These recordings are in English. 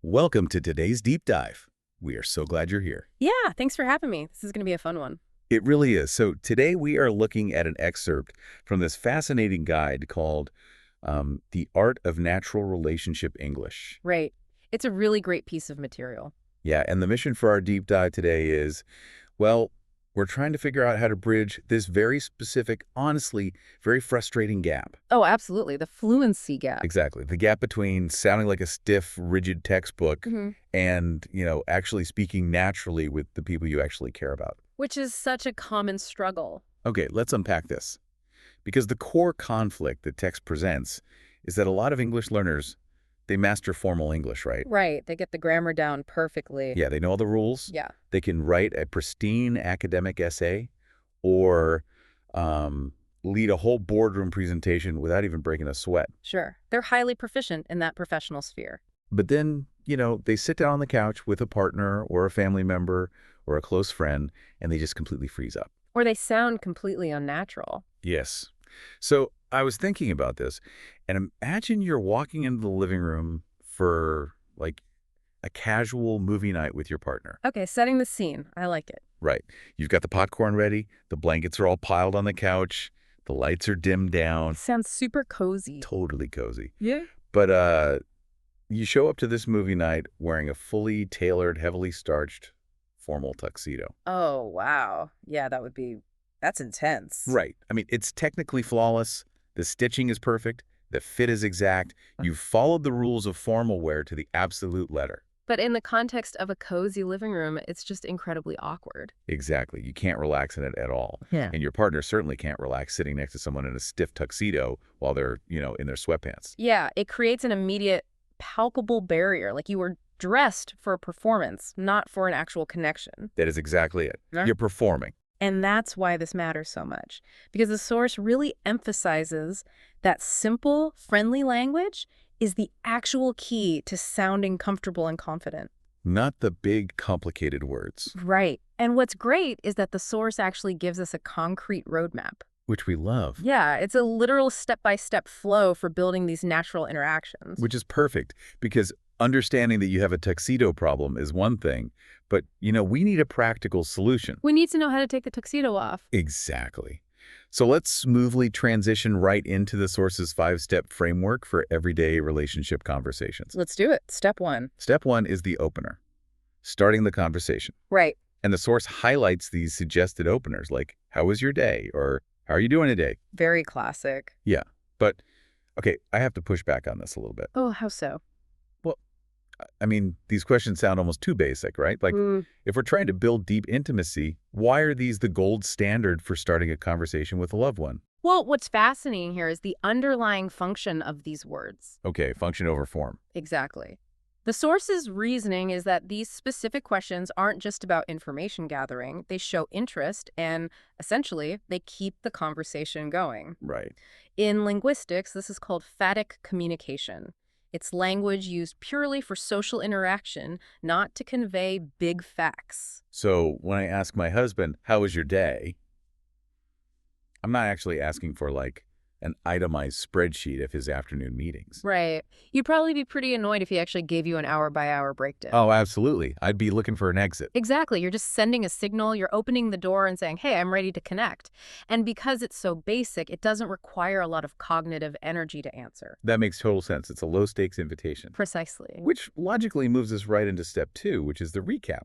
Welcome to today's deep dive. We are so glad you're here. Yeah, thanks for having me. This is going to be a fun one. It really is. So today we are looking at an excerpt from this fascinating guide called The Art of Natural Relationship English. Right. It's a really great piece of material. Yeah, and the mission for our deep dive today is, well, we're trying to figure out how to bridge this very specific, honestly, very frustrating gap. Oh, absolutely. The fluency gap. Exactly. The gap between sounding like a stiff, rigid textbook hmm and, actually speaking naturally with the people you actually care about. Which is such a common struggle. Okay, let's unpack this. Because the core conflict that text presents is that a lot of English learners, they master formal English, right? Right. They get the grammar down perfectly. Yeah, they know all the rules. Yeah. They can write a pristine academic essay or lead a whole boardroom presentation without even breaking a sweat. Sure. They're highly proficient in that professional sphere. But then, they sit down on the couch with a partner or a family member or a close friend, and they just completely freeze up. Or they sound completely unnatural. Yes. So I was thinking about this, and imagine you're walking into the living room for, like, a casual movie night with your partner. Okay, setting the scene. I like it. Right. You've got the popcorn ready, the blankets are all piled on the couch, the lights are dimmed down. Sounds super cozy. Totally cozy. Yeah. But you show up to this movie night wearing a fully tailored, heavily starched, formal tuxedo. Oh, wow. Yeah, that's intense. Right. I mean, it's technically flawless. The stitching is perfect. The fit is exact. You've followed the rules of formal wear to the absolute letter. But in the context of a cozy living room, it's just incredibly awkward. Exactly. You can't relax in it at all. Yeah. And your partner certainly can't relax sitting next to someone in a stiff tuxedo while they're, in their sweatpants. Yeah, it creates an immediate, palpable barrier, like you were dressed for a performance, not for an actual connection. That is exactly it. Yeah. You're performing. And that's why this matters so much, because the source really emphasizes that simple, friendly language is the actual key to sounding comfortable and confident. Not the big, complicated words, Right. And what's great is that the source actually gives us a concrete roadmap. which we love, Yeah, it's a literal step-by-step flow for building these natural interactions. which is perfect because understanding that you have a tuxedo problem is one thing, but, we need a practical solution. We need to know how to take the tuxedo off. Exactly. So let's smoothly transition right into the source's 5-step framework for everyday relationship conversations. Let's do it. Step one. Step 1 is the opener, starting the conversation. Right. And the source highlights these suggested openers like, how was your day? Or how are you doing today? Very classic. Yeah. But, okay, I have to push back on this a little bit. Oh, how so? Well, I mean, these questions sound almost too basic, right? Like, if we're trying to build deep intimacy, why are these the gold standard for starting a conversation with a loved one? Well, what's fascinating here is the underlying function of these words. Okay, function over form. Exactly. The source's reasoning is that these specific questions aren't just about information gathering. They show interest and, essentially, they keep the conversation going. Right. In linguistics, this is called phatic communication. It's language used purely for social interaction, not to convey big facts. So when I ask my husband, how was your day? I'm not actually asking for, like, an itemized spreadsheet of his afternoon meetings. Right. You'd probably be pretty annoyed if he actually gave you an hour-by-hour breakdown. Oh, absolutely. I'd be looking for an exit. Exactly. You're just sending a signal. You're opening the door and saying, hey, I'm ready to connect. And because it's so basic, it doesn't require a lot of cognitive energy to answer. That makes total sense. It's a low-stakes invitation. Precisely. Which logically moves us right into step 2, which is the recap.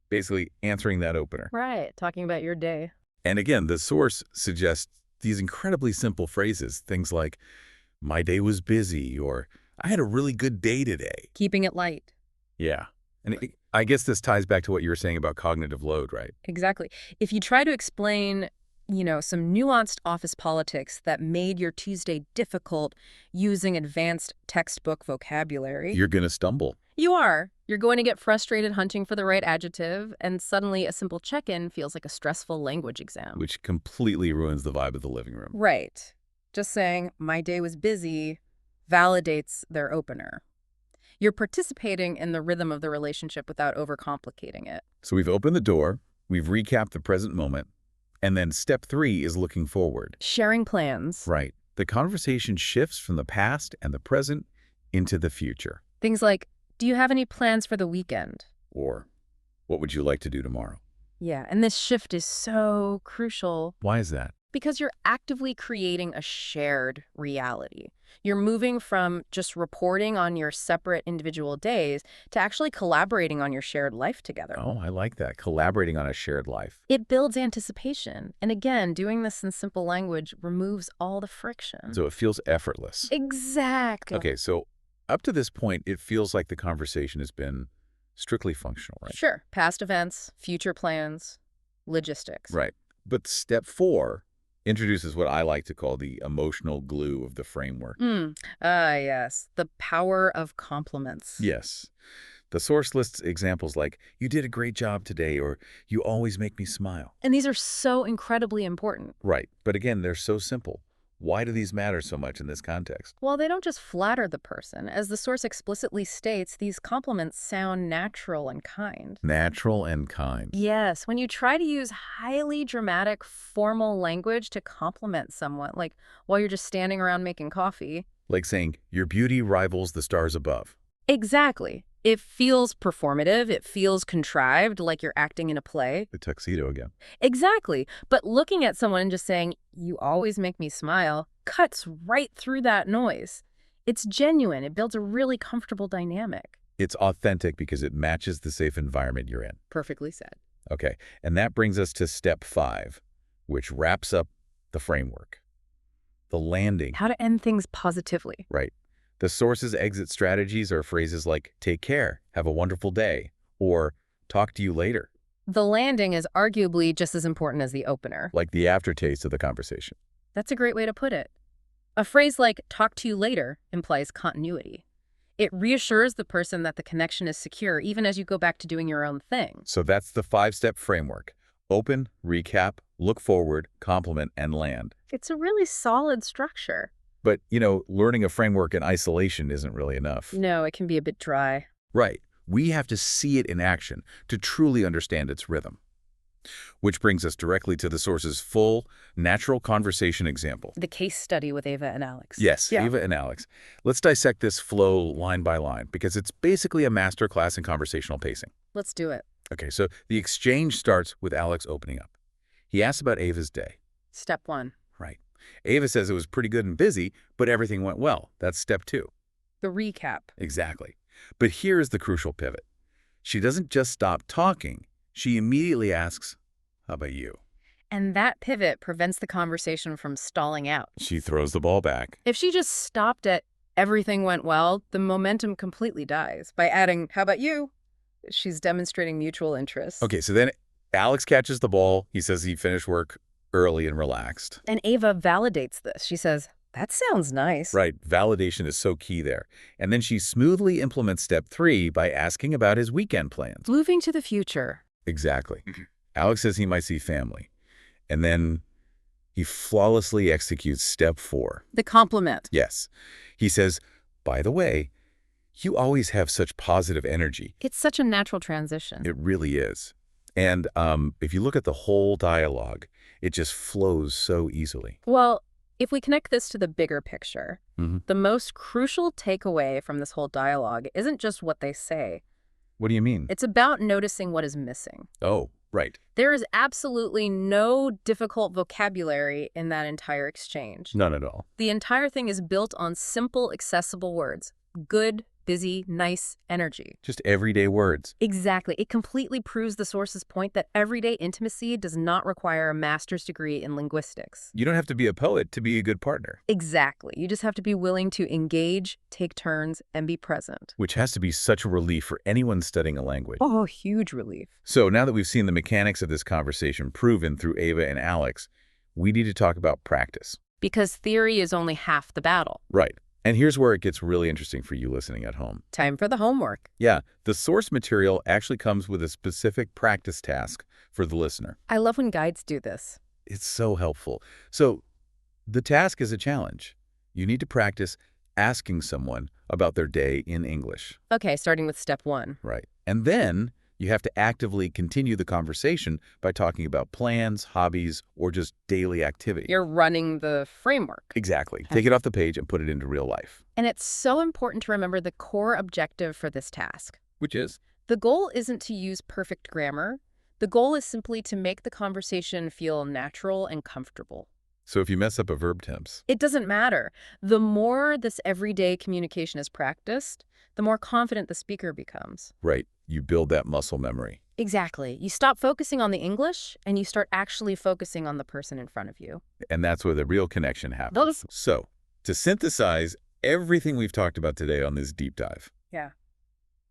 Basically answering that opener. Right. Talking about your day. And again, the source suggests these incredibly simple phrases, things like, my day was busy, or I had a really good day today. Keeping it light. Yeah. And I guess this ties back to what you were saying about cognitive load, right? Exactly. If you try to explain, some nuanced office politics that made your Tuesday difficult using advanced textbook vocabulary, You're going to stumble. you are. You're going to get frustrated hunting for the right adjective, and suddenly a simple check-in feels like a stressful language exam. Which completely ruins the vibe of the living room. Right. Just saying, my day was busy, validates their opener. You're participating in the rhythm of the relationship without overcomplicating it. So we've opened the door, we've recapped the present moment, and then step 3 is looking forward. Sharing plans. Right. The conversation shifts from the past and the present into the future. Things like, Do you have any plans for the weekend? Or, what would you like to do tomorrow? Yeah, and this shift is so crucial Why is that? because you're actively creating a shared reality. You're moving from just reporting on your separate individual days to actually collaborating on your shared life together. Oh, I like that. Collaborating on a shared life. It builds anticipation. And again, doing this in simple language removes all the friction. So it feels effortless. Exactly. Okay, so up to this point, it feels like the conversation has been strictly functional, right? Sure. Past events, future plans, logistics. Right. But step 4 introduces what I like to call the emotional glue of the framework. Yes. The power of compliments. Yes. The source lists examples like, you did a great job today, or you always make me smile. And these are so incredibly important. Right. But again, they're so simple. Why do these matter so much in this context? Well, they don't just flatter the person. As the source explicitly states, these compliments sound natural and kind. Natural and kind. Yes, when you try to use highly dramatic, formal language to compliment someone, like while you're just standing around making coffee. Like saying, your beauty rivals the stars above. Exactly. It feels performative. It feels contrived, like you're acting in a play. The tuxedo again. Exactly. But looking at someone and just saying, you always make me smile, cuts right through that noise. It's genuine. It builds a really comfortable dynamic. It's authentic because it matches the safe environment you're in. Perfectly said. Okay, and that brings us to step 5, which wraps up the framework. The landing. How to end things positively. Right. The source's exit strategies are phrases like, take care, have a wonderful day, or talk to you later. The landing is arguably just as important as the opener. Like the aftertaste of the conversation. That's a great way to put it. A phrase like, talk to you later, implies continuity. It reassures the person that the connection is secure even as you go back to doing your own thing. So that's the 5-step framework. Open, recap, look forward, compliment, and land. It's a really solid structure. But, learning a framework in isolation isn't really enough. No, it can be a bit dry. Right. We have to see it in action to truly understand its rhythm. Which brings us directly to the source's full, natural conversation example. The case study with Ava and Alex. Yes, Yeah. Ava and Alex. Let's dissect this flow line by line, because it's basically a masterclass in conversational pacing. Let's do it. Okay, so the exchange starts with Alex opening up. He asks about Ava's day. Step 1. Right. Ava says it was pretty good and busy, but everything went well. That's step 2. The recap. Exactly. But here's the crucial pivot. She doesn't just stop talking. She immediately asks, how about you? And that pivot prevents the conversation from stalling out. She throws the ball back. If she just stopped at everything went well, the momentum completely dies. By adding, how about you? She's demonstrating mutual interest. Okay, so then Alex catches the ball. He says he finished work early and relaxed. And Ava validates this. She says, that sounds nice. Right. Validation is so key there. And then she smoothly implements step 3 by asking about his weekend plans. Moving to the future. Exactly. Alex says he might see family. And then he flawlessly executes step 4. The compliment. Yes. He says, by the way, you always have such positive energy. It's such a natural transition. It really is. And if you look at the whole dialogue, it just flows so easily. Well, if we connect this to the bigger picture, Mm-hmm. the most crucial takeaway from this whole dialogue isn't just what they say. What do you mean? It's about noticing what is missing. Oh, right. There is absolutely no difficult vocabulary in that entire exchange. None at all. The entire thing is built on simple, accessible words. Good, busy, nice, energy. Just everyday words. Exactly. It completely proves the source's point that everyday intimacy does not require a master's degree in linguistics. You don't have to be a poet to be a good partner. Exactly. You just have to be willing to engage, take turns, and be present. Which has to be such a relief for anyone studying a language. Oh, huge relief. So now that we've seen the mechanics of this conversation proven through Ava and Alex, we need to talk about practice. Because theory is only half the battle. Right. And here's where it gets really interesting for you listening at home. Time for the homework. Yeah, the source material actually comes with a specific practice task for the listener. I love when guides do this. It's so helpful. So the task is a challenge. You need to practice asking someone about their day in English. Okay, starting with step 1. Right. And then You have to actively continue the conversation by talking about plans, hobbies, or just daily activity. You're running the framework. Exactly. Take it off the page and put it into real life. And it's so important to remember the core objective for this task. Which is? The goal isn't to use perfect grammar. The goal is simply to make the conversation feel natural and comfortable. So if you mess up a verb tense. It doesn't matter. The more this everyday communication is practiced, the more confident the speaker becomes. Right. You build that muscle memory. Exactly. You stop focusing on the English and you start actually focusing on the person in front of you. And that's where the real connection happens. Those- So, to synthesize everything we've talked about today on this deep dive, Yeah.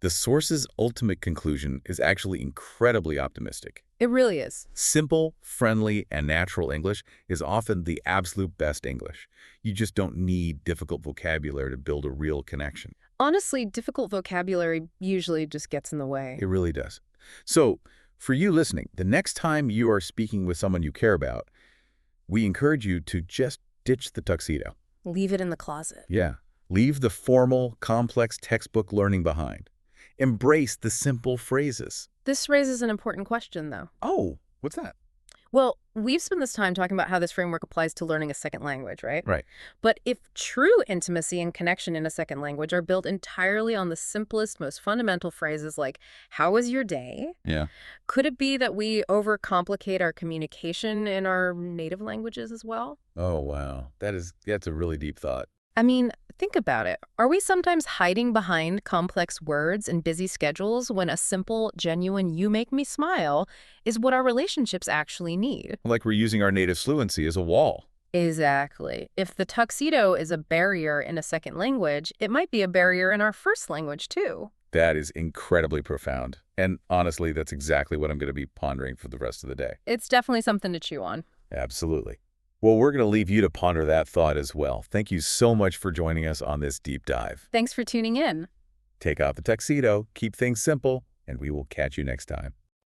the source's ultimate conclusion is actually incredibly optimistic. It really is. Simple, friendly, and natural English is often the absolute best English. You just don't need difficult vocabulary to build a real connection. Honestly, difficult vocabulary usually just gets in the way. It really does. So, for you listening, the next time you are speaking with someone you care about, we encourage you to just ditch the tuxedo. Leave it in the closet. Yeah. Leave the formal, complex textbook learning behind. Embrace the simple phrases. This raises an important question, though. Oh, what's that? Well, we've spent this time talking about how this framework applies to learning a second language, right? Right. But if true intimacy and connection in a second language are built entirely on the simplest, most fundamental phrases like, how was your day? Yeah. Could it be that we overcomplicate our communication in our native languages as well? Oh, wow. That's a really deep thought. I mean, think about it. Are we sometimes hiding behind complex words and busy schedules when a simple, genuine "you make me smile" is what our relationships actually need? Like we're using our native fluency as a wall. Exactly. If the tuxedo is a barrier in a second language, it might be a barrier in our first language, too. That is incredibly profound. And honestly, that's exactly what I'm going to be pondering for the rest of the day. It's definitely something to chew on. Absolutely. Well, we're going to leave you to ponder that thought as well. Thank you so much for joining us on this deep dive. Thanks for tuning in. Take off the tuxedo, keep things simple, and we will catch you next time.